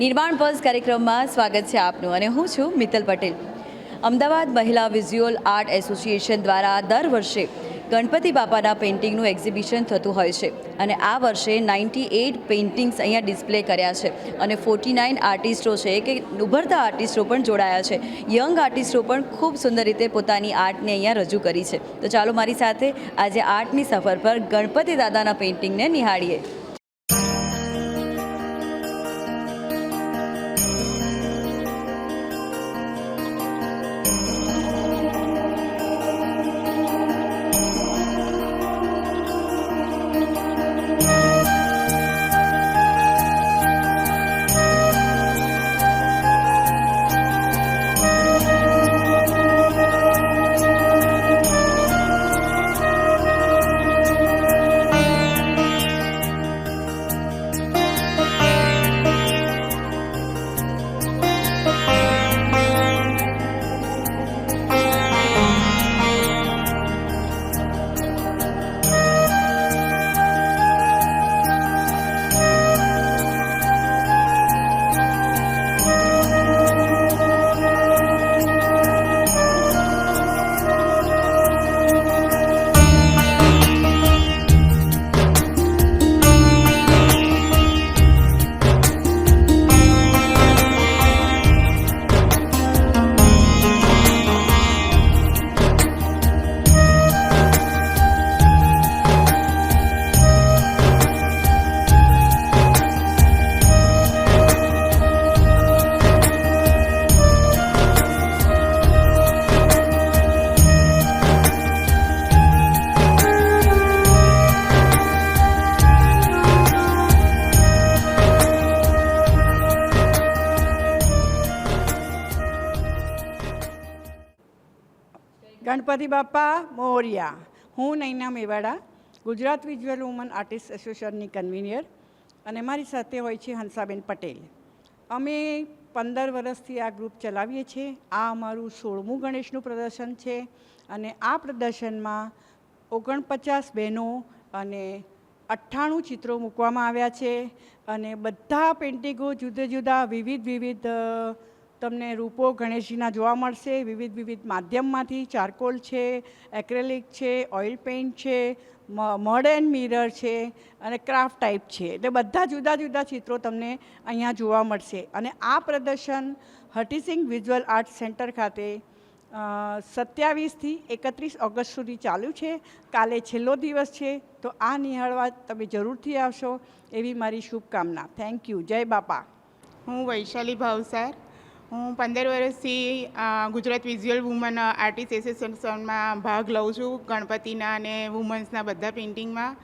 નિર્માણ પલ્સ કાર્યક્રમમાં સ્વાગત છે આપનું અને હું છું મિત્તલ પટેલ. અમદાવાદ મહિલા વિઝ્યુઅલ આર્ટ એસોસિએશન દ્વારા દર વર્ષે ગણપતિ બાપાના પેઇન્ટિંગનું એક્ઝિબિશન થતું હોય છે અને આ વર્ષે 98 પેઇન્ટિંગ્સ અહીંયા ડિસ્પ્લે કર્યા છે અને 49 આર્ટિસ્ટો છે કે ઉભરતા આર્ટિસ્ટો પણ જોડાયા છે. યંગ આર્ટિસ્ટો પણ ખૂબ સુંદર રીતે પોતાની આર્ટને અહીંયા રજૂ કરી છે. તો ચાલો મારી સાથે આજે આર્ટની સફર પર ગણપતિ દાદાના પેઇન્ટિંગને નિહાળીએ. ગણપતિ બાપા મોરિયા. હું Naina Mewada, Gujarat visual woman artist એસોસિએશનની કન્વીનર અને મારી સાથે હોય છે હંસાબેન પટેલ. અમે 15 વર્ષથી આ ગ્રુપ ચલાવીએ છીએ. આ અમારું 16મું ગણેશનું પ્રદર્શન છે અને આ પ્રદર્શનમાં 49 બહેનો અને 98 ચિત્રો મૂકવામાં આવ્યા છે અને બધા પેઇન્ટિંગો જુદા જુદા વિવિધ તમને રૂપો ગણેશજીના જોવા મળશે. વિવિધ માધ્યમમાંથી ચારકોલ છે, એક્રેલિક છે, ઓઇલ પેઇન્ટ છે, મડ એન્ડ મિરર છે અને ક્રાફ્ટ ટાઈપ છે. એટલે બધા જુદા જુદા ચિત્રો તમને અહીંયા જોવા મળશે અને આ પ્રદર્શન હઠીસિંગ વિઝ્યુઅલ આર્ટ સેન્ટર ખાતે 27થી 31 ઓગસ્ટ સુધી ચાલુ છે. કાલે છેલ્લો દિવસ છે, તો આ નિહાળવા તમે જરૂરથી આવશો એવી મારી શુભકામના. Thank you. જય બાપા. હું વૈશાલી ભાવસાર. હું 15 વર્ષથી ગુજરાત વિઝ્યુઅલ વુમન આર્ટિસ્ટ એસોસિએશનમાં ભાગ લઉં છું. ગણપતિના અને વુમન્સના બધા પેઇન્ટિંગમાં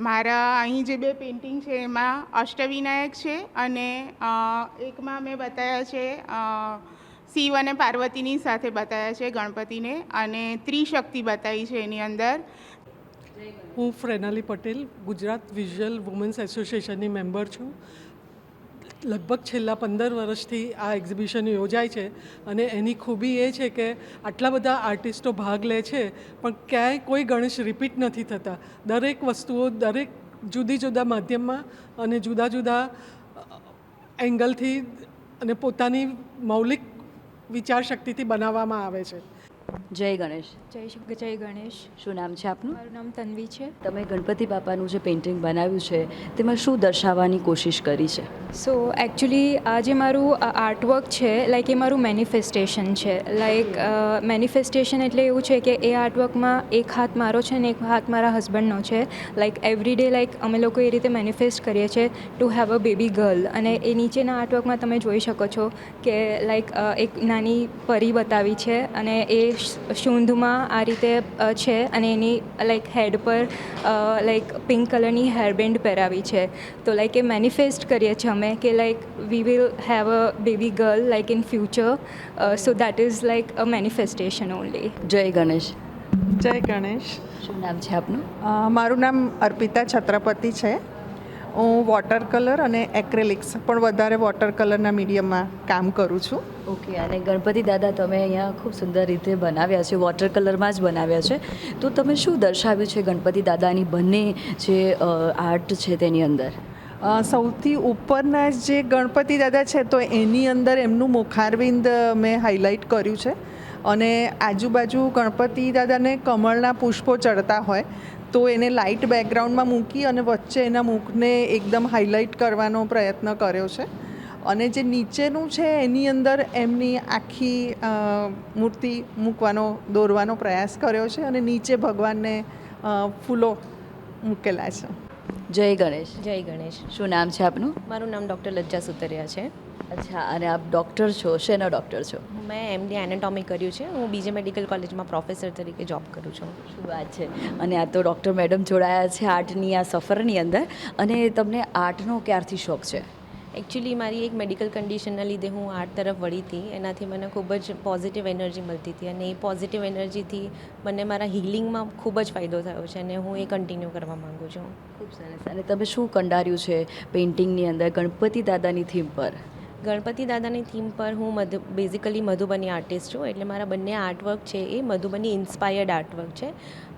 મારા અહીં જે 2 પેઇન્ટિંગ છે એમાં અષ્ટવિનાયક છે અને એકમાં મેં બતાવ્યા છે શિવ અને પાર્વતીની સાથે બતાવ્યા છે ગણપતિને અને ત્રિશક્તિ બતાવી છે એની અંદર. હું ફ્રેનાલી પટેલ, ગુજરાત વિઝ્યુઅલ વુમન્સ એસોસિએશનની મેમ્બર છું. લગભગ છેલ્લા 15 વર્ષથી આ એક્ઝિબિશન યોજાય છે અને એની ખૂબી એ છે કે આટલા બધા આર્ટિસ્ટો ભાગ લે છે પણ ક્યાંય કોઈ ગણેશ રિપીટ નથી થતા. દરેક વસ્તુઓ દરેક જુદા માધ્યમમાં અને જુદા એંગલથી અને પોતાની મૌલિક વિચારશક્તિથી બનાવવામાં આવે છે. જય ગણેશ. જય ગણેશ. શું નામ છે આપનું? મારું નામ તન્વી છે. તમે ગણપતિ બાપાનું જે પેઇન્ટિંગ બનાવ્યું છે તેમાં શું દર્શાવવાની કોશિશ કરી છે? સો એકચ્યુઅલી આ જે મારું આર્ટવર્ક છે લાઈક એ મારું મેનિફેસ્ટેશન છે. લાઈક મેનિફેસ્ટેશન એટલે એવું છે કે એ આર્ટવર્કમાં એક હાથ મારો છે ને એક હાથ મારા હસબન્ડનો છે. લાઈક એવરી ડે લાઈક અમે લોકો એ રીતે મેનિફેસ્ટ કરીએ છીએ to have a baby girl. અને એ નીચેના આર્ટવર્કમાં તમે જોઈ શકો છો કે લાઈક એક નાની પરી બતાવી છે અને એ શૂંઢમાં આ રીતે છે અને એની લાઈક હેડ પર લાઈક પિંક કલરની હેરબેન્ડ પહેરાવી છે. તો લાઈક એ મેનિફેસ્ટ કરીએ છીએ અમે કે like we will have a baby girl like in future. So that is like a manifestation only. જય ગણેશ. જય ગણેશ. શું નામ છે આપનું? મારું નામ અર્પિતા છત્રપતિ છે. હું વોટર કલર અને એક્રેલિક્સ પણ વધારે વોટર કલરના મીડિયમમાં કામ કરું છું. ઓકે. અને ગણપતિ દાદા તમે અહીંયા ખૂબ સુંદર રીતે બનાવ્યા છે, વોટર કલરમાં જ બનાવ્યા છે. તો તમે શું દર્શાવ્યું છે ગણપતિ દાદાની બંને જે આર્ટ છે તેની અંદર? સૌથી ઉપરના જે ગણપતિ દાદા છે તો એની અંદર એમનું મુખારવિંદ મેં હાઇલાઇટ કર્યું છે અને આજુબાજુ ગણપતિ દાદાને કમળના પુષ્પો ચડતા હોય તો એને લાઇટ બેકગ્રાઉન્ડમાં મૂકી અને વચ્ચે એના મુખને એકદમ હાઇલાઇટ કરવાનો પ્રયત્ન કર્યો છે. અને જે નીચેનું છે એની અંદર એમની આખી મૂર્તિ દોરવાનો પ્રયાસ કર્યો છે અને નીચે ભગવાનને ફૂલો મૂકેલા છે. જય ગણેશ. જય ગણેશ. શું નામ છે આપનું? મારું નામ ડૉક્ટર લજ્જા સુતરિયા છે. અચ્છા, અને આપ ડૉક્ટર છો, શેના ડૉક્ટર છો? મેં એમડી એનાટોમી કર્યું છે. હું બીજે મેડિકલ કોલેજમાં પ્રોફેસર તરીકે જોબ કરું છું. શું વાત છે. અને આ તો ડૉક્ટર મેડમ જોડાયા છે આર્ટની આ સફરની અંદર. અને તમને આર્ટનો ક્યારથી શોખ છે? એકચ્યુઅલી મારી એક મેડિકલ કન્ડિશનના લીધે હું આર્ટ તરફ વળી હતી. એનાથી મને ખૂબ જ પોઝિટિવ એનર્જી મળતી હતી અને એ પોઝિટિવ એનર્જીથી મને મારા હિલિંગમાં ખૂબ જ ફાયદો થયો છે અને હું એ કન્ટિન્યુ કરવા માગું છું. ખૂબ સરસ. અને તમે શું કંડાર્યું છે પેઇન્ટિંગની અંદર ગણપતિ દાદાની થીમ પર? ગણપતિ દાદાની થીમ પર હું બેઝિકલી મધુબની આર્ટિસ્ટ છું, એટલે મારા બંને આર્ટવર્ક છે એ મધુબની ઇન્સ્પાયર્ડ આર્ટવર્ક છે.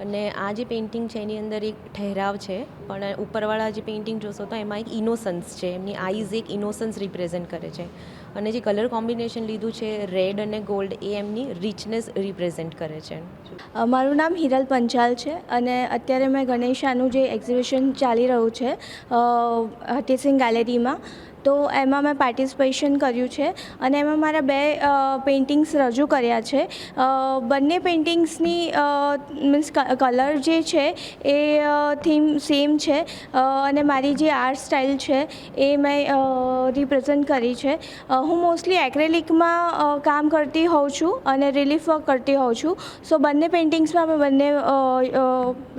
અને આ જે પેઇન્ટિંગ છે એની અંદર એક ઠહેરાવ છે, પણ ઉપરવાળા જે પેઇન્ટિંગ જોશો તો એમાં એક ઇનોસન્સ છે. એમની આઈઝ એક ઇનોસન્સ રિપ્રેઝન્ટ કરે છે. અને જે કલર કોમ્બિનેશન લીધું છે રેડ અને ગોલ્ડ, એ એમની રિચનેસ રિપ્રેઝન્ટ કરે છે. મારું નામ હિરલ પંચાલ છે અને અત્યારે મેં ગણેશાનું જે એક્ઝિબિશન ચાલી રહ્યું છે હટીસિંગ ગેલેરીમાં, તો એમાં મેં પાર્ટિસિપેશન કર્યું છે અને એમાં મારા 2 પેઇન્ટિંગ્સ રજૂ કર્યા છે. બંને પેઇન્ટિંગ્સની મીન્સ કલર જે છે એ થીમ સેમ છે અને મારી જે આર્ટ સ્ટાઇલ છે એ મેં રિપ્રેઝન્ટ કરી છે. હું મોસ્ટલી એક્રેલિકમાં કામ કરતી હોઉં છું અને રિલીફ વર્ક કરતી હોઉં છું. સો બંને પેઇન્ટિંગ્સમાં મેં બંને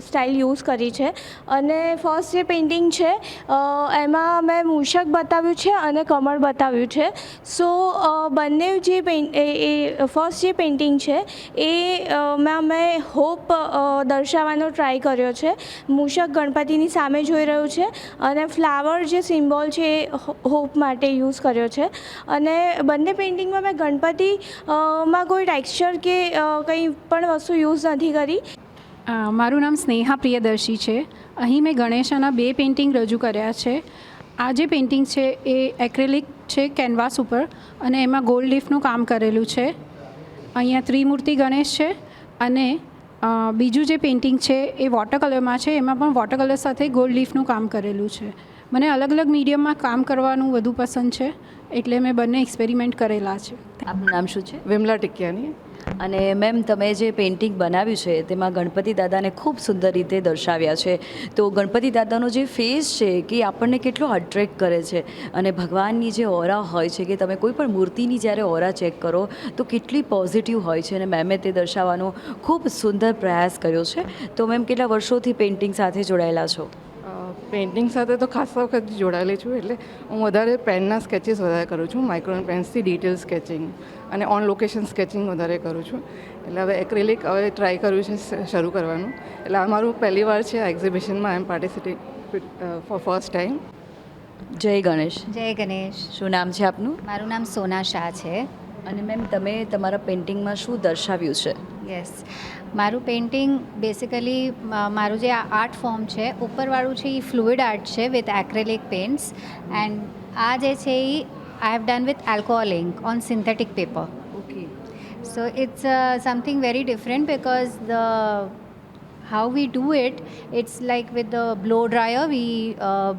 સ્ટાઇલ યુઝ કરી છે. અને ફર્સ્ટ જે પેઇન્ટિંગ છે એમાં મેં મૂષક બતાવ્યું છે અને કમળ બતાવ્યું છે. સો બંને જે ફર્સ્ટ જે પેઇન્ટિંગ છે એમાં મેં હોપ દર્શાવવાનો ટ્રાય કર્યો છે. મૂષક ગણપતિની સામે જોઈ રહ્યું છે અને ફ્લાવર જે સિમ્બોલ છે એ હોપ માટે યુઝ કર્યો છે. અને બંને પેઇન્ટિંગમાં મેં ગણપતિ માં કોઈ ટેક્સચર કે કંઈ પણ વસ્તુ યુઝ નથી કરી. મારું નામ સ્નેહા પ્રિયદર્શી છે. અહીં મેં ગણેશાના 2 પેઇન્ટિંગ રજૂ કર્યા છે. આ જે પેઇન્ટિંગ છે એ એક્રેલિક છે કેનવાસ ઉપર અને એમાં ગોલ્ડ લીફનું કામ કરેલું છે. અહીંયા ત્રિમૂર્તિ ગણેશ છે અને બીજું જે પેઇન્ટિંગ છે એ વોટર કલરમાં છે. એમાં પણ વોટર કલર સાથે ગોલ્ડ લીફનું કામ કરેલું છે. મને અલગ અલગ મીડિયમમાં કામ કરવાનું વધુ પસંદ છે, એટલે મેં બંને એક્સપેરિમેન્ટ કરેલા છે. આપનું નામ શું છે? વિમલા ટિકિયાની. અને મેમ, તમે જે પેઇન્ટિંગ બનાવ્યું છે તેમાં ગણપતિ દાદાને ખૂબ સુંદર રીતે દર્શાવ્યા છે. તો ગણપતિ દાદાનો જે ફેસ છે કે આપણને કેટલો અટ્રેક્ટ કરે છે અને ભગવાનની જે ઓરા હોય છે કે તમે કોઈ પણ મૂર્તિની જ્યારે ઓરા ચેક કરો તો કેટલી પોઝિટિવ હોય છે અને મેમે તે દર્શાવવાનો ખૂબ સુંદર પ્રયાસ કર્યો છે. તો મેમ, કેટલા વર્ષોથી પેઇન્ટિંગ સાથે જોડાયેલા છો? પેઇન્ટિંગ સાથે તો ખાસ વખત જોડાયેલી છું, એટલે હું વધારે પેનના સ્કેચીસ વધારે કરું છું. માઇક્રોન પેન્સથી ડિટેલ સ્કેચિંગ અને ઓન લોકેશન સ્કેચિંગ વધારે કરું છું. એટલે હવે એક્રેલિક હવે ટ્રાય કર્યું છે શરૂ કરવાનું. એટલે આ મારું પહેલી વાર છે આ એક્ઝિબિશનમાં. આઈ એમ પાર્ટિસિપેટ ફોર ફર્સ્ટ ટાઈમ. જય ગણેશ. જય ગણેશ. શું નામ છે આપનું? મારું નામ સોના શાહ છે. અને મેમ, તમે તમારા પેઇન્ટિંગમાં શું દર્શાવ્યું છે? યસ, મારું પેઇન્ટિંગ બેસિકલી મારું જે આર્ટ ફોર્મ છે ઉપરવાળું છે એ ફ્લુઇડ આર્ટ છે વિથ એક્રેલિક પેઇન્ટ્સ. એન્ડ આ જે છે એ I have done with alcohol ink on synthetic paper. Okay. So it's something very different because how we do it, it's like with the blow dryer we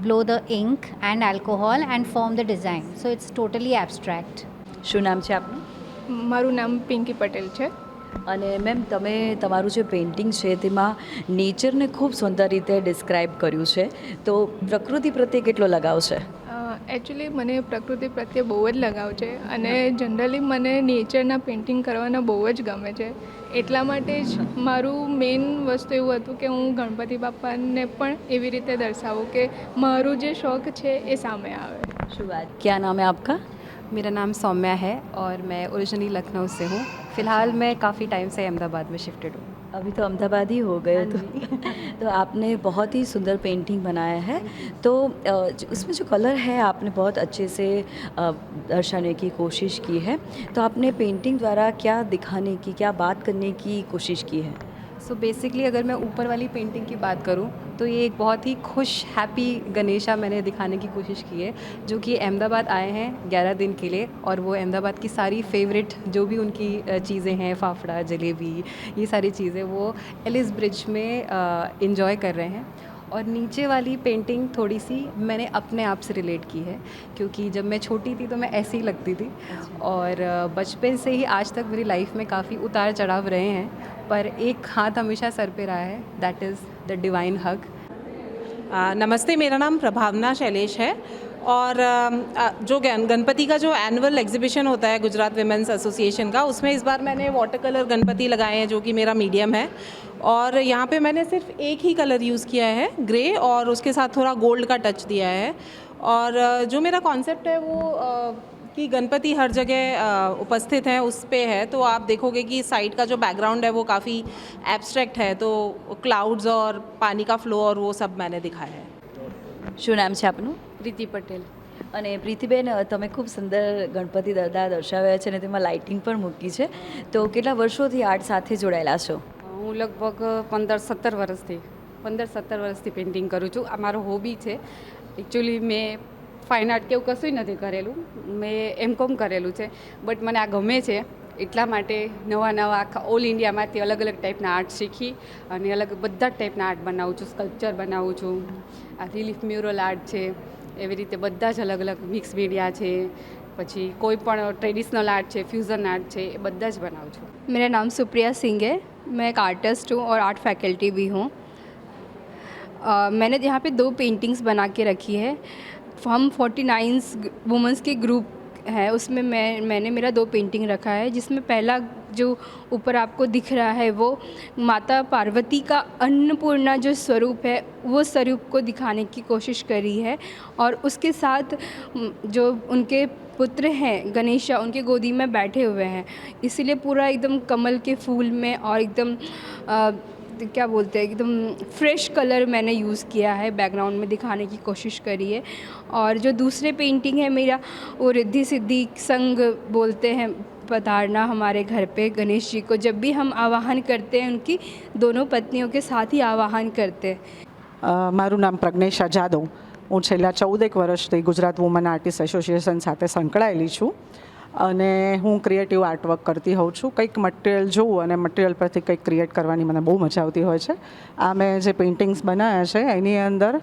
blow the ink and alcohol and form the design. So it's totally abstract. શું નામ છે આપનું? મારું નામ પિંકી પટેલ છે. અને ma'am, તમે તમારું જે પેઇન્ટિંગ છે તેમાં નેચરને ખૂબ સુંદર રીતે ડિસ્ક્રાઇબ કર્યું છે. તો પ્રકૃતિ પ્રત્યે કેટલો લગાવ છે? એકચ્યુઅલી મને પ્રકૃતિ પ્રત્યે બહુ જ લગાવ છે અને જનરલી મને નેચરના પેઇન્ટિંગ કરવાના બહુ જ ગમે છે. એટલા માટે જ મારું મેઇન વસ્તુ એવું હતું કે હું ગણપતિ બાપાને પણ એવી રીતે દર્શાવું કે મારું જે શોખ છે એ સામે આવે. શું વાત. ક્યાં નામ હે આપકા? मेरा नाम सौम्या है और मैं ओरिजिनली लखनऊ से हूँ. फ़िलहाल मैं काफ़ी टाइम से अहमदाबाद में शिफ्टेड हूँ. अभी तो अहमदाबाद ही हो गए तो आपने बहुत ही सुंदर पेंटिंग बनाया है. तो उसमें जो कलर है आपने बहुत अच्छे से दर्शाने की कोशिश की है. तो आपने पेंटिंग द्वारा क्या दिखाने की, क्या बात करने की कोशिश की है? सो बेसिकली अगर मैं ऊपर वाली पेंटिंग की बात करूं तो ये एक बहुत ही खुश हैप्पी गणेशा मैंने दिखाने की कोशिश की है, जो कि अहमदाबाद आए हैं 11 दिन के लिए, और वो अहमदाबाद की सारी फेवरेट जो भी उनकी चीज़ें हैं, फाफड़ा, जलेबी, ये सारी चीज़ें वो एलिस ब्रिज में इंजॉय कर रहे हैं। और नीचे वाली पेंटिंग थोड़ी सी मैंने अपने आप से रिलेट की है, क्योंकि जब मैं छोटी थी तो मैं ऐसी ही लगती थी, और बचपन से ही आज तक मेरी लाइफ में काफ़ी उतार चढ़ाव रहे हैं, पर एक हाथ हमेशा सर पे रहा है, दैट इज़ द डिवाइन हग। नमस्ते, मेरा नाम प्रभावना शैलेश है, और जो गणपति का जो एनुअल एग्जीबिशन होता है गुजरात विमेंस एसोसिएशन का, उसमें इस बार मैंने वाटर कलर गणपति लगाए हैं, जो कि मेरा मीडियम है, और यहाँ पे मैंने सिर्फ एक ही कलर यूज़ किया है, ग्रे, और उसके साथ थोड़ा गोल्ड का टच दिया है। और जो मेरा कॉन्सेप्ट है वो कि गणपति हर जगह उपस्थित हैं उस पे है, तो आप देखोगे कि साइड का जो बैकग्राउंड है वो काफ़ी एब्स्ट्रैक्ट है, तो क्लाउड्स और पानी का फ्लो और वो सब मैंने दिखाया है। શું નામ છે આપનું? प्रीति पटेल। અને પ્રીતિબેન, તમે ખૂબ સુંદર ગણપતિ દાદા દર્શાવ્યા છે અને તેમાં લાઇટિંગ પણ મૂકી છે, તો કેટલા વર્ષોથી આર્ટ સાથે જોડાયેલા છો? હું લગભગ 15-17 વર્ષથી પેઇન્ટિંગ કરું છું. આ મારો હોબી છે. એકચ્યુઅલી મેં ફાઇન આર્ટ કે એવું કશું નથી કરેલું, મેં M.Com કરેલું છે, બટ મને આ ગમે છે, એટલા માટે નવા આખા ઓલ ઇન્ડિયામાંથી અલગ અલગ ટાઈપના આર્ટ શીખી અને બધા જ ટાઈપના આર્ટ બનાવું છું. સ્કલ્પચર બનાવું છું, આ રિલીફ મ્યુરલ આર્ટ છે, એવી રીતે બધા જ અલગ અલગ મિક્સ મીડિયા છે, પછી કોઈ પણ ટ્રેડિશનલ આર્ટ છે, फ्यूज़न आर्ट છે, એ બધા જ બનાવું છું. मेरा नाम सुप्रिया सिंह है, मैं एक आर्टिस्ट हूँ और आर्ट फैकल्टी भी हूँ। मैंने यहाँ पे 2 पेंटिंग्स बना के रखी है। हम 49 वुमेंस के ग्रुप है, उसमें मैंने मेरा 2 पेंटिंग रखा है, जिसमें पहला जो ऊपर आपको दिख रहा है वो माता पार्वती का अन्नपूर्णा जो स्वरूप है वो स्वरूप को दिखाने की कोशिश करी है, और उसके साथ जो उनके पुत्र हैं गणेशा, उनके गोदी में बैठे हुए हैं, इसीलिए पूरा एकदम कमल के फूल में और एकदम क्या बोलते हैं एकदम फ्रेश कलर मैंने यूज़ किया है, बैकग्राउंड में दिखाने की कोशिश करी है। और जो दूसरे पेंटिंग है मेरा, वो रिद्धि सिद्धि संग बोलते हैं पधारना हमारे घर पे गणेश जी को, जब भी हम आवाहन करते हैं उनकी दोनों पत्नियों के साथ ही आवाहन करते हैं। મારું નામ પ્રજ્ઞેશા જાદવ, હું છેલ્લા 14 વર્ષથી ગુજરાત વુમન આર્ટિસ્ટ એસોસિએશન સાથે સંકળાયેલી છું, અને હું ક્રિએટિવ આર્ટવર્ક કરતી હોઉં છું. કંઈક મટિરિયલ જોઉં અને મટિરિયલ પરથી કંઈક ક્રિએટ કરવાની મને બહુ મજા આવતી હોય છે. આ મેં જે પેઇન્ટિંગ્સ બનાવ્યા છે એની અંદર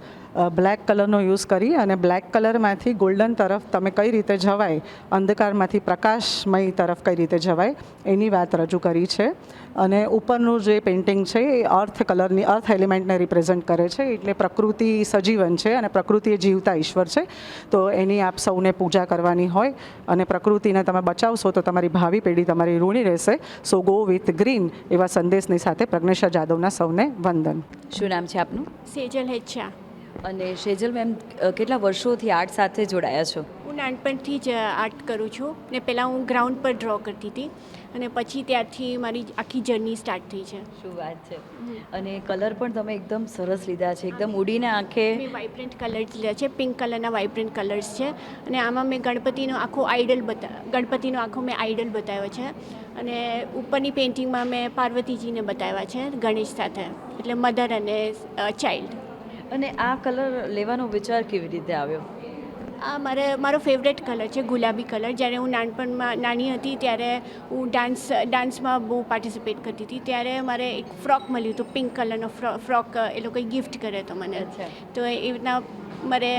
બ્લેક કલરનો યુઝ કરી અને બ્લેક કલરમાંથી ગોલ્ડન તરફ તમે કઈ રીતે જવાય, અંધકારમાંથી પ્રકાશમય તરફ કઈ રીતે જવાય એની વાત રજૂ કરી છે. અને ઉપરનું જે પેઇન્ટિંગ છે એ અર્થ એલિમેન્ટને રિપ્રેઝન્ટ કરે છે, એટલે પ્રકૃતિ સજીવન છે અને પ્રકૃતિ એ જીવતા ઈશ્વર છે, તો એની આપ સૌને પૂજા કરવાની હોય, અને પ્રકૃતિને તમે બચાવશો તો તમારી ભાવિ પેઢી તમારી ઋણી રહેશે. સો ગો વિથ ગ્રીન એવા સંદેશની સાથે પ્રજ્ઞેશા જાદવના સૌને વંદન. શું નામ છે આપનું? સેજલ હેચ્છા. અને સેજલ મેમ, કેટલા વર્ષોથી આર્ટ સાથે જોડાયા છો? હું નાનપણથી જ આર્ટ કરું છું ને. પહેલાં હું ગ્રાઉન્ડ પર ડ્રો કરતી હતી અને પછી ત્યારથી મારી આખી જર્ની સ્ટાર્ટ થઈ છે. શું વાત છે! અને કલર પણ તમે એકદમ સરસ લીધા છે, એકદમ ઉડીને આંખે. મેં વાઇબ્રન્ટ કલર્સ લીધા છે, પિંક કલરના વાઇબ્રન્ટ કલર્સ છે, અને આમાં મેં ગણપતિનો આખો મેં આઈડલ બતાવ્યો છે, અને ઉપરની પેઇન્ટિંગમાં મેં પાર્વતીજીને બતાવ્યા છે ગણેશ સાથે, એટલે મધર અને ચાઇલ્ડ. અને આ કલર લેવાનો વિચાર કેવી રીતે આવ્યો? આ મારો ફેવરેટ કલર છે, ગુલાબી કલર. જ્યારે હું નાનપણમાં નાની હતી ત્યારે હું ડાન્સમાં બહુ પાર્ટિસિપેટ કરતી હતી, ત્યારે મારે એક ફ્રોક મળ્યું હતું, પિંક કલરનો ફ્રોક એ લોકોએ ગિફ્ટ કર્યો હતો મને. તો એ રીતના મારે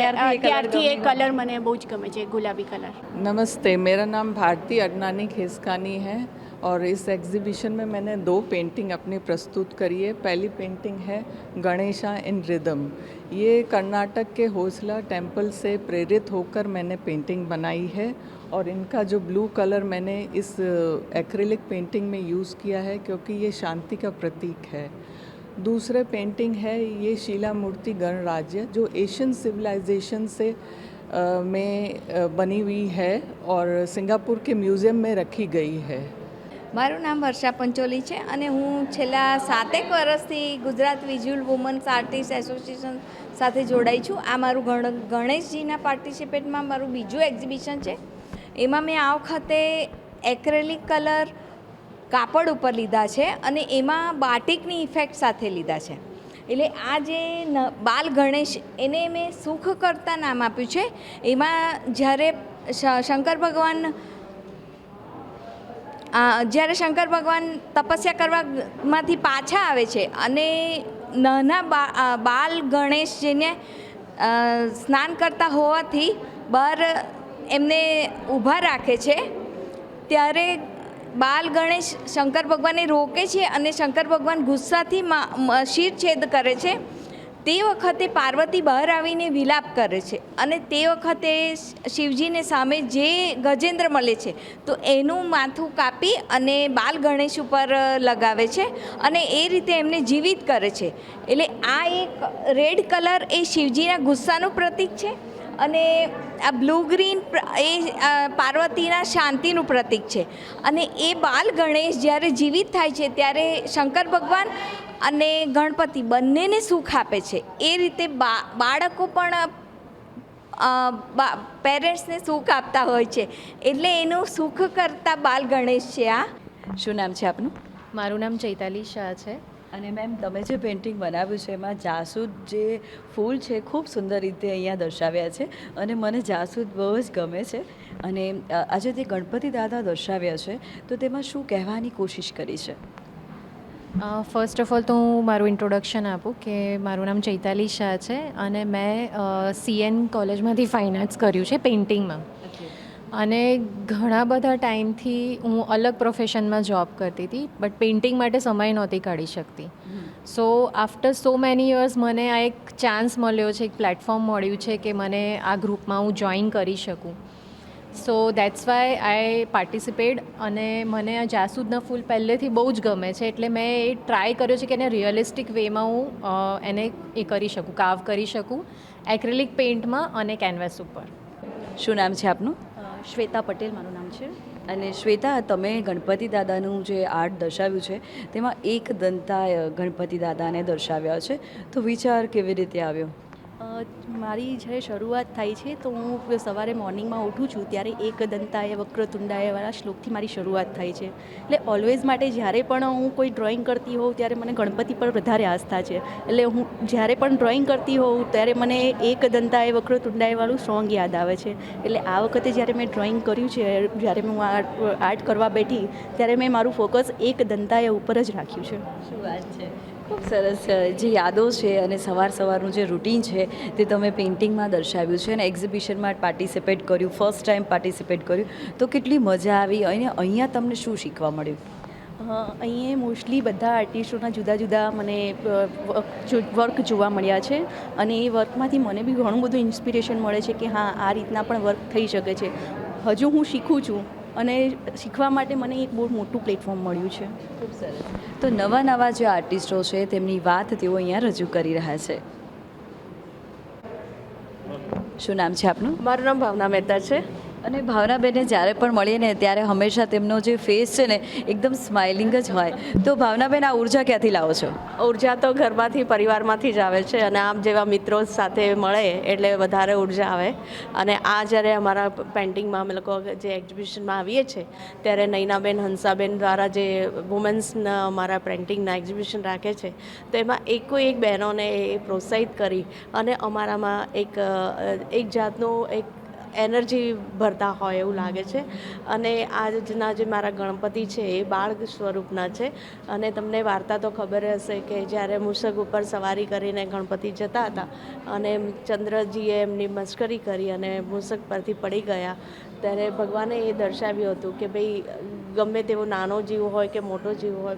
ત્યારથી એ કલર મને બહુ જ ગમે છે, गुलाबी कलर. नमस्ते, मेरा नाम भारती अडनानी खेसकानी है और इस एग्जीबिशन में मैंने 2 पेंटिंग अपनी प्रस्तुत करी है. पहली पेंटिंग है गणेशा इन रिदम. ये कर्नाटक के होसला टेम्पल से प्रेरित होकर मैंने पेंटिंग बनाई है, और इनका जो ब्लू कलर मैंने इस एक्रिलिक पेंटिंग में यूज़ किया है क्योंकि ये शांति का प्रतीक है. दूसरे पेंटिंग है ये शीला मूर्ति गणराज्य, जो एशियन सिविलाइजेशन से में बनी हुई है और सिंगापुर के म्यूज़ियम में रखी गई है. મારું નામ વર્ષા પંચોલી છે અને હું છેલ્લા 7 વર્ષથી Gujarat visual women's artist association સાથે જોડાઈ છું. આ મારું ગણેશજીના પાર્ટિસિપેટમાં મારું બીજું એક્ઝિબિશન છે. એમાં મેં આ વખતે એક્રેલિક કલર કાપડ ઉપર લીધા છે અને એમાં બાટિકની ઇફેક્ટ સાથે લીધા છે. એટલે આ જે બાલ ગણેશ એને મેં સુખ કરતા નામ આપ્યું છે. એમાં જ્યારે શંકર ભગવાન તપસ્યા કરવામાંથી પાછા આવે છે અને નાના બાલ ગણેશ જેને સ્નાન કરતા હોવાથી બહાર એમને ઊભા રાખે છે, ત્યારે બાલ ગણેશ શંકર ભગવાનને રોકે છે અને શંકર ભગવાન ગુસ્સાથી શિરછેદ કરે છે. તે વખતે પાર્વતી બહાર આવીને વિલાપ કરે છે અને તે વખતે શિવજીને સામે જે ગજેન્દ્ર મળે છે તો એનું માથું કાપી અને બાલ ગણેશ ઉપર લગાવે છે અને એ રીતે એમને જીવિત કરે છે. એટલે આ એક રેડ કલર એ શિવજીના ગુસ્સાનું પ્રતીક છે અને આ બ્લુ ગ્રીન એ પાર્વતીના શાંતિનું પ્રતીક છે. અને એ બાલ ગણેશ જ્યારે જીવિત થાય છે ત્યારે શંકર ભગવાન અને ગણપતિ બંનેને સુખ આપે છે. એ રીતે બાળકો પણ પેરેન્ટ્સને સુખ આપતા હોય છે, એટલે એનું સુખ કરતા બાલ ગણેશ છે. આ શું નામ છે આપનું? મારું નામ ચૈતાલી શાહ છે. અને મેમ, તમે જે પેઇન્ટિંગ બનાવ્યું છે એમાં જાસૂદ જે ફૂલ છે ખૂબ સુંદર રીતે અહીંયા દર્શાવ્યા છે અને મને જાસૂદ બહુ જ ગમે છે. અને આજે તે ગણપતિ દાદા દર્શાવ્યા છે તો તેમાં શું કહેવાની કોશિશ કરી છે? ફર્સ્ટ ઓફ ઓલ તો હું મારું ઇન્ટ્રોડક્શન આપું કે મારું નામ ચૈતાલી શાહ છે અને મેં CN કોલેજમાંથી ફાઇન આર્ટ્સ કર્યું છે પેઇન્ટિંગમાં. અને ઘણા બધા ટાઈમથી હું અલગ પ્રોફેશનમાં જોબ કરતી હતી, બટ પેઇન્ટિંગ માટે સમય નહોતી કાઢી શકતી. સો આફ્ટર સો મેની યર્સ મને આ એક ચાન્સ મળ્યો છે, એક પ્લેટફોર્મ મળ્યું છે કે મને આ ગ્રુપમાં હું જોઈન કરી શકું. સો દેટ્સ વાય આઈ પાર્ટિસિપેટ. અને મને આ જાસૂદના ફૂલ પહેલેથી બહુ જ ગમે છે, એટલે મેં એ ટ્રાય કર્યો છે કે એને રિયલિસ્ટિક વેમાં હું એને એ કરી શકું, કાર્વ કરી શકું એક્રેલિક પેઇન્ટમાં અને કેનવાસ ઉપર. શું નામ છે આપનું? શ્વેતા પટેલ મારું નામ છે. અને શ્વેતા, તમે ગણપતિ દાદાનું જે આર્ટ દર્શાવ્યું છે તેમાં એક દંતાય ગણપતિ દાદાને દર્શાવ્યા છે, તો વિચાર કેવી રીતે આવ્યો? મારી જ્યારે શરૂઆત થાય છે તો હું સવારે મોર્નિંગમાં ઉઠું છું ત્યારે એક દંતાય વક્રતુંડાયવાળા શ્લોકથી મારી શરૂઆત થાય છે. એટલે ઓલવેઝ માટે જ્યારે પણ હું કોઈ ડ્રોઈંગ કરતી હોઉં ત્યારે મને ગણપતિ પર વધારે આસ્થા છે. એટલે હું જ્યારે પણ ડ્રોઈંગ કરતી હોઉં ત્યારે મને એક દંતાય વક્રતુંડાયવાળું સોંગ યાદ આવે છે. એટલે આ વખતે જ્યારે મેં ડ્રોઈંગ કર્યું છે, જ્યારે હું આર્ટ કરવા બેઠી ત્યારે મેં મારું ફોકસ એક દંતાય ઉપર જ રાખ્યું છે. શું વાત છે! ખૂબ સરસ. જે યાદો છે અને સવારનું જે રૂટીન છે તે તમે પેઇન્ટિંગમાં દર્શાવ્યું છે અને એક્ઝિબિશનમાં પાર્ટિસિપેટ કર્યું, ફર્સ્ટ ટાઈમ પાર્ટિસિપેટ કર્યું, તો કેટલી મજા આવી અને અહીંયા તમને શું શીખવા મળ્યું? અહીંયા મોસ્ટલી બધા આર્ટિસ્ટોના જુદા જુદા મને વર્ક જોવા મળ્યા છે અને એ વર્કમાંથી મને બી ઘણું બધું ઇન્સ્પિરેશન મળે છે કે હા, આ રીતના પણ વર્ક થઈ શકે છે. હજુ હું શીખું છું અને શીખવા માટે મને એક બહુ મોટું પ્લેટફોર્મ મળ્યું છે. ખૂબ સરસ. તો નવા જે આર્ટિસ્ટો છે તેમની વાત તેઓ અહીંયા રજૂ કરી રહ્યા છે. શું નામ છે આપનું? મારું નામ ભાવના મહેતા છે. અને ભાવનાબેનને જ્યારે પણ મળીએ ને ત્યારે હંમેશા તેમનો જે ફેસ છે ને એકદમ સ્માઇલિંગ જ હોય. તો ભાવનાબેન, આ ઉર્જા ક્યાંથી લાવો છો? ઉર્જા તો ઘરમાંથી, પરિવારમાંથી જ આવે છે અને આમ જેવા મિત્રો સાથે મળે એટલે વધારે ઉર્જા આવે. અને આ જ્યારે અમારા પેઇન્ટિંગમાં અમે લોકો જે એક્ઝિબિશનમાં આવીએ છીએ ત્યારે નૈનાબેન, હંસાબેન દ્વારા જે વુમન્સના અમારા પેઇન્ટિંગના એક્ઝિબિશન રાખે છે તો એમાં એક બહેનોને એ પ્રોત્સાહિત કરી અને અમારામાં એક જાતનું એક એનર્જી ભરતા હોય એવું લાગે છે. અને આજના જે મારા ગણપતિ છે એ બાળ સ્વરૂપના છે. અને તમને વાર્તા તો ખબર હશે કે જ્યારે મૂષક ઉપર સવારી કરીને ગણપતિ જતા હતા અને ચંદ્રજીએ એમની મશ્કરી કરી અને મૂષક પરથી પડી ગયા, ત્યારે ભગવાને એ દર્શાવ્યું હતું કે ભાઈ ગમે તેવો નાનો જીવ હોય કે મોટો જીવ હોય,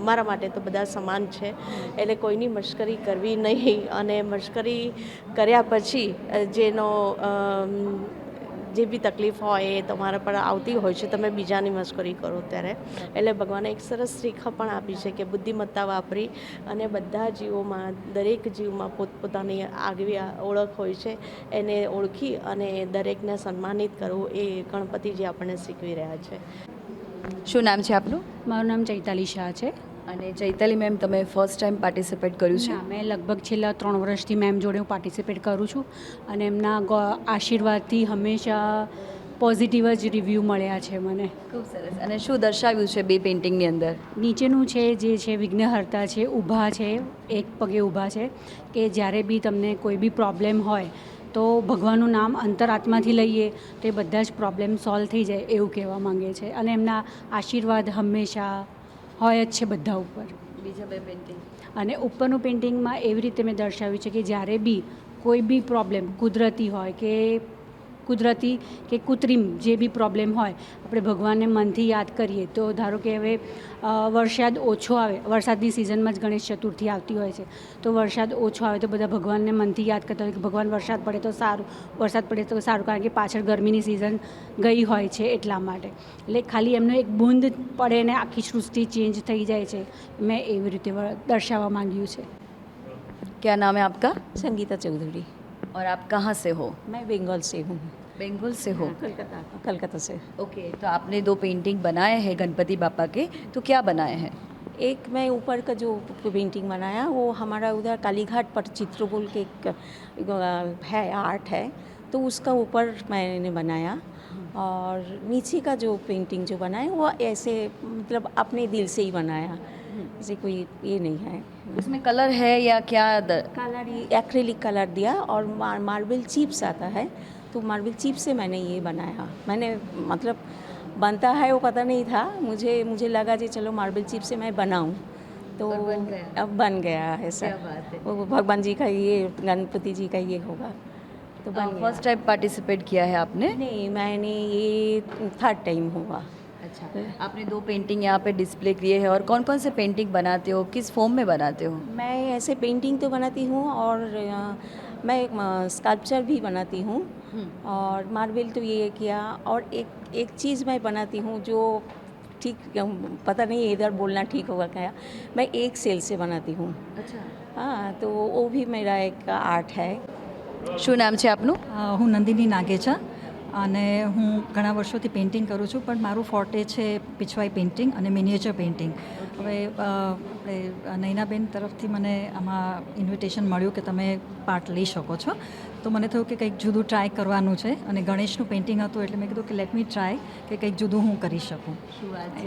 મારા માટે તો બધા સમાન છે. એટલે કોઈની મશ્કરી કરવી નહીં. અને મશ્કરી કર્યા પછી જેનો જે બી તકલીફ હોય એ તમારા પર આવતી હોય છે, તમે બીજાની મશ્કરી કરો ત્યારે. એટલે ભગવાને એક સરસ શીખા પણ આપી છે કે બુદ્ધિમત્તા વાપરી અને બધા જીવોમાં, દરેક જીવમાં પોતપોતાની આગવી ઓળખ હોય છે, એને ઓળખી અને દરેકને સન્માનિત કરવું એ ગણપતિજી આપણને શીખવી રહ્યા છે. શું નામ છે આપનું? મારું નામ ચૈતાલી શાહ છે. અને ચૈતાલી મેમ, તમે ફર્સ્ટ ટાઈમ પાર્ટિસિપેટ કર્યું છે? મેં લગભગ છેલ્લા 3 વર્ષથી મેમ જોડે હું પાર્ટિસિપેટ કરું છું અને એમના આશીર્વાદથી હંમેશા પોઝિટિવ જ રિવ્યૂ મળ્યા છે મને. ખૂબ સરસ. અને શું દર્શાવ્યું છે બે પેઇન્ટિંગની અંદર? નીચેનું છે જે છે વિઘ્નહર્તા છે, ઊભા છે, એક પગે ઊભા છે, કે જ્યારે બી તમને કોઈ બી પ્રોબ્લેમ હોય તો ભગવાનનું નામ અંતરાત્માથી લઈએ તો એ બધા જ પ્રોબ્લેમ સોલ્વ થઈ જાય એવું કહેવા માંગે છે. અને એમના આશીર્વાદ હંમેશા હોય જ છે બધા ઉપર. બીજા બે પેઇન્ટિંગ અને ઉપરનું પેઇન્ટિંગમાં એવી રીતે મેં દર્શાવ્યું છે કે જ્યારે બી કોઈ બી પ્રોબ્લેમ કુદરતી હોય કે કૃત્રિમ જે બી પ્રોબ્લેમ હોય, આપણે ભગવાનને મનથી યાદ કરીએ તો ધારો કે હવે વરસાદ ઓછો આવે, વરસાદની સિઝનમાં જ ગણેશ ચતુર્થી આવતી હોય છે, તો વરસાદ ઓછો આવે તો બધા ભગવાનને મનથી યાદ કરતા હોય કે ભગવાન વરસાદ પડે તો સારું, વરસાદ પડે તો સારું, કારણ કે પાછળ ગરમીની સિઝન ગઈ હોય છે એટલા માટે. એટલે ખાલી એમનો એક બૂંદ પડે ને આખી સૃષ્ટિ ચેન્જ થઈ જાય છે. મેં એવી રીતે દર્શાવવા માંગ્યું છે. क्या नाम है आपका? संगीता चौधरी. और आप कहाँ से हो? मैं बंगाल से हूँ. बंगाल से हो? कलकत्ता से. ओके, तो आपने दो पेंटिंग बनाए हैं गणपति बापा के, तो क्या बनाए हैं? एक मैं ऊपर का जो पेंटिंग बनाया वो हमारा उधर कालीघाट पर चित्रकूल के है आर्ट है, तो उसका ऊपर मैंने बनाया. और नीचे का जो पेंटिंग जो बनाया वो ऐसे मतलब अपने दिल से ही बनाया, जैसे कोई ये नहीं है. उसमें कलर है या क्या? कलर एक्रेलिक कलर दिया और मार्बल चिप्स आता है, तो मार्बल चिप से मैंने ये बनाया. मैंने मतलब बनता है वो पता नहीं था, मुझे लगा कि चलो मार्बल चिप से मैं बनाऊं, तो अब बन गया है सर. वो भगवान जी का ये, गणपति जी का ये होगा, तो बन गया. फर्स्ट टाइम पार्टिसिपेट किया है आपने? नहीं, मैंने ये 3rd टाइम हुआ. अच्छा, आपने दो पेंटिंग यहाँ पे डिस्प्ले किए हैं, और कौन कौन से पेंटिंग बनाते हो, किस फॉर्म में बनाते हो? मैं ऐसे पेंटिंग तो बनाती हूँ और मैं स्कल्पचर भी बनाती हूँ, और मार्बल तो ये किया. और एक चीज़ मैं बनाती हूँ जो ठीक पता नहीं इधर बोलना ठीक होगा क्या, मैं एक सेल से बनाती हूँ. अच्छा. हाँ, तो वो भी मेरा एक आर्ट है. શું નામ છે આપનું? હું નંદિની નાગેચા, અને હું ઘણા વર્ષોથી પેઇન્ટિંગ કરું છું, પણ મારું ફોર્ટે છે પિછવાઈ પેઇન્ટિંગ અને મિનિએચર પેઇન્ટિંગ. હવે આપણે નૈનાબેન તરફથી મને આમાં ઇન્વિટેશન મળ્યું કે તમે પાર્ટ લઈ શકો છો, તો મને થયું કે કંઈક જુદું ટ્રાય કરવાનું છે. અને ગણેશનું પેઇન્ટિંગ હતું એટલે મેં કીધું કે લેટ મી ટ્રાય કે કંઈક જુદું હું કરી શકું.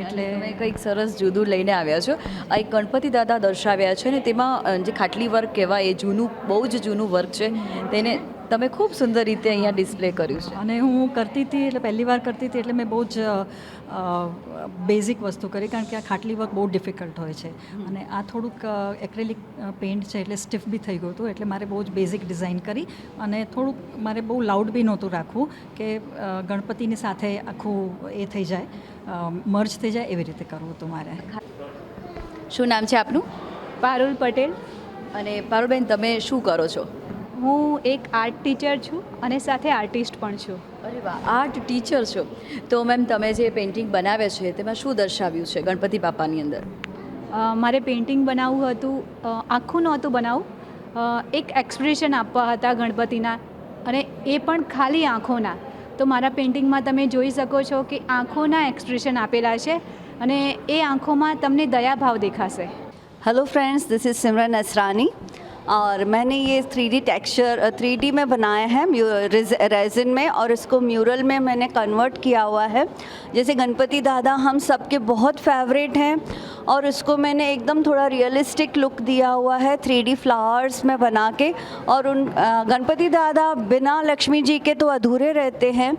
એટલે તમે કંઈક સરસ જુદું લઈને આવ્યા છો. આ એક ગણપતિ દાદા દર્શાવ્યા છે ને તેમાં જે ખાટલી વર્ક કહેવાય એ જૂનું, બહુ જ જૂનું વર્ક છે, તેને તમે ખૂબ સુંદર રીતે અહીંયા ડિસ્પ્લે કર્યું છે. અને હું કરતી હતી એટલે પહેલી વાર કરતી હતી એટલે મેં બહુ જ બેઝિક વસ્તુ કરી, કારણ કે આ ખાટલી વર્ક બહુ ડિફિકલ્ટ હોય છે. અને આ થોડુંક એક્રેલિક પેઇન્ટ છે એટલે સ્ટીફ બી થઈ ગયું હતું, એટલે મારે બહુ જ બેઝિક ડિઝાઇન કરી. અને થોડુંક મારે બહુ લાઉડ બી નહોતું રાખવું કે ગણપતિની સાથે આખું એ થઈ જાય, મર્જ થઈ જાય, એવી રીતે કરવું હતું મારે. શું નામ છે આપનું? પારુલ પટેલ. અને પારુલબેન, તમે શું કરો છો? હું એક આર્ટ ટીચર છું અને સાથે આર્ટિસ્ટ પણ છું. અરે વાહ, આર્ટ ટીચર છો. તો મેમ, તમે જે પેઇન્ટિંગ બનાવે છે તેમાં શું દર્શાવ્યું છે ગણપતિ બાપાની અંદર? મારે પેઇન્ટિંગ બનાવવું હતું, આખું નહોતું બનાવવું, એક એક્સપ્રેશન આપવા હતા ગણપતિના, અને એ પણ ખાલી આંખોના. તો મારા પેઇન્ટિંગમાં તમે જોઈ શકો છો કે આંખોના એક્સપ્રેશન આપેલા છે, અને એ આંખોમાં તમને દયાભાવ દેખાશે. हेलो फ्रेंड्स, दिस इज़ सिमरन असरानी, और मैंने ये 3D टेक्सचर 3D में बनाया है रेजिन में, और इसको म्यूरल में मैंने कन्वर्ट किया हुआ है. जैसे गणपति दादा हम सबके बहुत फेवरेट हैं, और उसको मैंने एकदम थोड़ा रियलिस्टिक लुक दिया हुआ है 3D फ्लावर्स में बना के. और उन गणपति दादा बिना लक्ष्मी जी के तो अधूरे रहते हैं,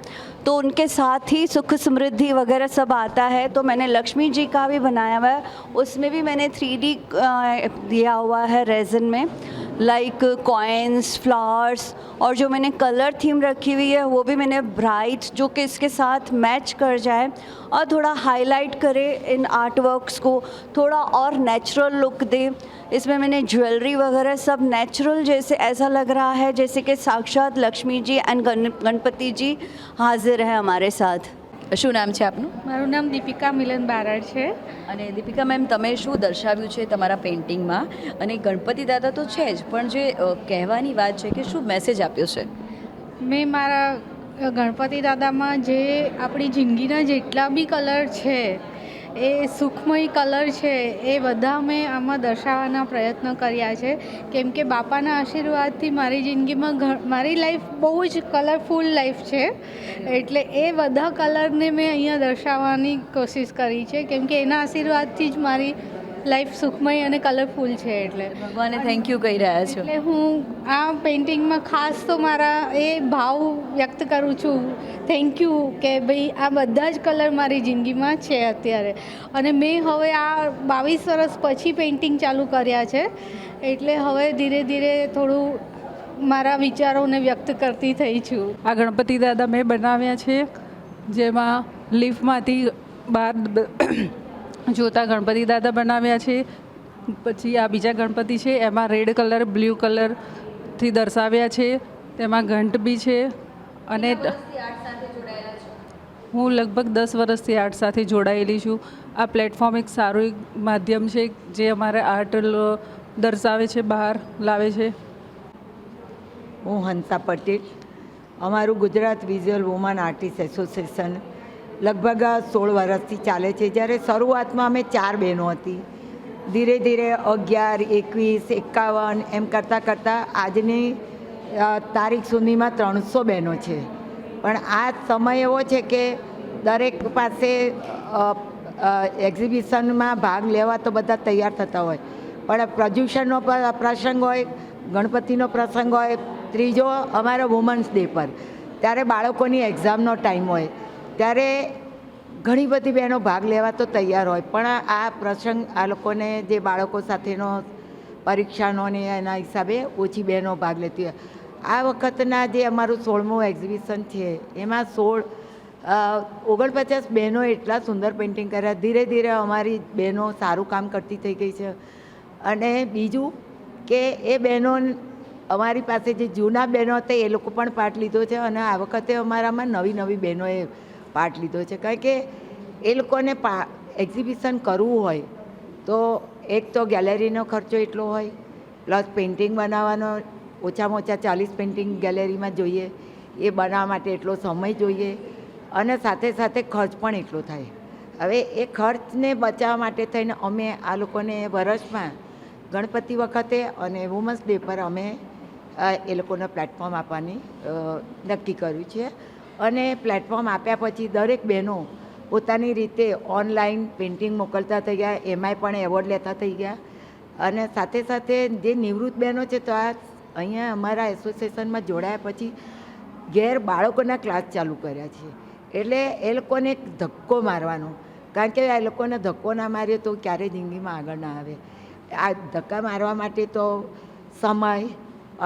तो उनके साथ ही सुख समृद्धि वगैरह सब आता है. तो मैंने लक्ष्मी जी का भी बनाया हुआ है, उसमें भी मैंने 3D दिया हुआ है रेजिन में, लाइक कॉइन्स, फ्लावर्स, और जो मैंने कलर थीम रखी हुई है वो भी मैंने ब्राइट, जो कि इसके साथ मैच कर जाए और थोड़ा हाईलाइट करे इन आर्ट वर्क्स को, थोड़ा और नेचुरल लुक दे. इसमें मैंने ज्वेलरी वगैरह सब नेचुरल, जैसे ऐसा लग रहा है जैसे कि साक्षात लक्ष्मी जी एंड गणपति जी हाजिर है हमारे साथ. શું નામ છે આપનું? મારું નામ દીપિકા મિલન બારડ છે. અને દીપિકા મેમ, તમે શું દર્શાવ્યું છે તમારા પેઇન્ટિંગમાં? અને ગણપતિ દાદા તો છે જ, પણ જે કહેવાની વાત છે કે શું મેસેજ આપ્યો છે? મેં મારા ગણપતિ દાદામાં જે આપણી જિંદગીના જેટલા બી કલર છે એ સુખમય કલર છે એ બધા મેં આમાં દર્શાવવાના પ્રયત્ન કર્યા છે, કેમ કે બાપાના આશીર્વાદથી મારી જિંદગીમાં મારી લાઈફ બહુ જ કલરફુલ લાઈફ છે, એટલે એ બધા કલરને મેં અહીંયા દર્શાવવાની કોશિશ કરી છે, કેમ કે એના આશીર્વાદથી જ મારી લાઈફ સુખમય અને કલરફુલ છે. એટલે ભગવાને થેન્ક યુ કહી રહ્યા છો. એટલે હું આ પેઇન્ટિંગમાં ખાસ તો મારા એ ભાવ વ્યક્ત કરું છું, થેન્ક યુ કે ભાઈ આ બધા જ કલર મારી જિંદગીમાં છે અત્યારે. અને મેં હવે આ 22 વર્ષ પછી પેઇન્ટિંગ ચાલુ કર્યા છે, એટલે હવે ધીરે ધીરે થોડું મારા વિચારોને વ્યક્ત કરતી થઈ છું. આ ગણપતિ દાદા મેં બનાવ્યા છે, જેમાં લિફ્ટમાંથી બહાર જોતા ગણપતિ દાદા બનાવ્યા છે. પછી આ બીજા ગણપતિ છે, એમાં રેડ કલર બ્લુ કલરથી દર્શાવ્યા છે, તેમાં ઘંટ બી છે. અને હું લગભગ 10 વર્ષથી આર્ટ સાથે જોડાયેલી છું. આ પ્લેટફોર્મ એક સારું એક માધ્યમ છે જે અમારે આર્ટ દર્શાવે છે, બહાર લાવે છે. હું હંસા પટેલ, અમારું Gujarat visual woman artist association લગભગ 16 વર્ષથી ચાલે છે. જ્યારે શરૂઆતમાં અમે 4 બહેનો હતી, ધીરે ધીરે 11, 21, 51 એમ કરતાં કરતાં આજની તારીખ સુધીમાં 300 બહેનો છે. પણ આ સમય એવો છે કે દરેક પાસે એક્ઝિબિશનમાં ભાગ લેવા તો બધા તૈયાર થતા હોય, પણ પ્રદૂષણનો પ્રસંગ હોય, ગણપતિનો પ્રસંગ હોય, ત્રીજો અમારો વુમન્સ ડે પર, ત્યારે બાળકોની એક્ઝામનો ટાઈમ હોય, ત્યારે ઘણી બધી બહેનો ભાગ લેવા તો તૈયાર હોય, પણ આ પ્રસંગ આ લોકોને જે બાળકો સાથેનો પરીક્ષાનો ને એના હિસાબે ઓછી બહેનો ભાગ લેતી હોય. આ વખતના જે અમારું 16મું એક્ઝિબિશન છે એમાં 49 બહેનો એટલા સુંદર પેઇન્ટિંગ કર્યા. ધીરે ધીરે અમારી બહેનો સારું કામ કરતી થઈ ગઈ છે. અને બીજું કે એ બહેનો અમારી પાસે જે જૂના બહેનો હતા એ લોકો પણ પાર્ટ લીધો છે, અને આ વખતે અમારામાં નવી બહેનોએ પાર્ટ લીધો છે. કારણ કે એ લોકોને એક્ઝિબિશન કરવું હોય તો એક તો ગેલેરીનો ખર્ચો એટલો હોય, પ્લસ પેઇન્ટિંગ બનાવવાનો ઓછામાં ઓછા 40 પેઇન્ટિંગ ગેલેરીમાં જોઈએ, એ બનાવવા માટે એટલો સમય જોઈએ, અને સાથે સાથે ખર્ચ પણ એટલો થાય. હવે એ ખર્ચને બચાવવા માટે થઈને અમે આ લોકોને વર્ષમાં ગણપતિ વખતે અને વુમન્સ ડે પર અમે એ લોકોને પ્લેટફોર્મ આપવાની નક્કી કર્યું છે. અને પ્લેટફોર્મ આપ્યા પછી દરેક બહેનો પોતાની રીતે ઓનલાઈન પેઇન્ટિંગ મોકલતા થઈ ગયા, એમાંય પણ એવોર્ડ લેતા થઈ ગયા. અને સાથે સાથે જે નિવૃત્ત બહેનો છે તો આ અહીંયા અમારા એસોસિએશનમાં જોડાયા પછી ઘેર બાળકોના ક્લાસ ચાલુ કર્યા છે. એટલે એ લોકોને એક ધક્કો મારવાનો, કારણ કે એ લોકોને ધક્કો ના મારીએ તો ક્યારેય જિંદગીમાં આગળ ના આવે. આ ધક્કા મારવા માટે તો સમય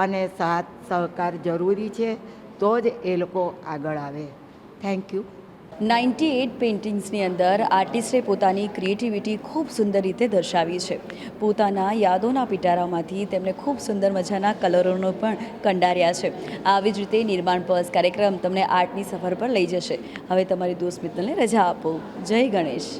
અને સાથ સહકાર જરૂરી છે, તો જ એ લોકો આગળ આવે. Thank you. 98 પેઇન્ટિંગ્સની અંદર આર્ટિસ્ટે પોતાની ક્રિએટિવિટી ખૂબ સુંદર રીતે દર્શાવી છે. પોતાના યાદોના પિટારામાંથી તેમણે ખૂબ સુંદર મજાના કલરોનો પણ કંડાર્યા છે. આવી જ રીતે નિર્માણ પર્સ કાર્યક્રમ તમને આર્ટની સફર પર લઈ જશે. હવે તમારી દોસ્ત મિત્તલને રજા આપો. જય ગણેશ.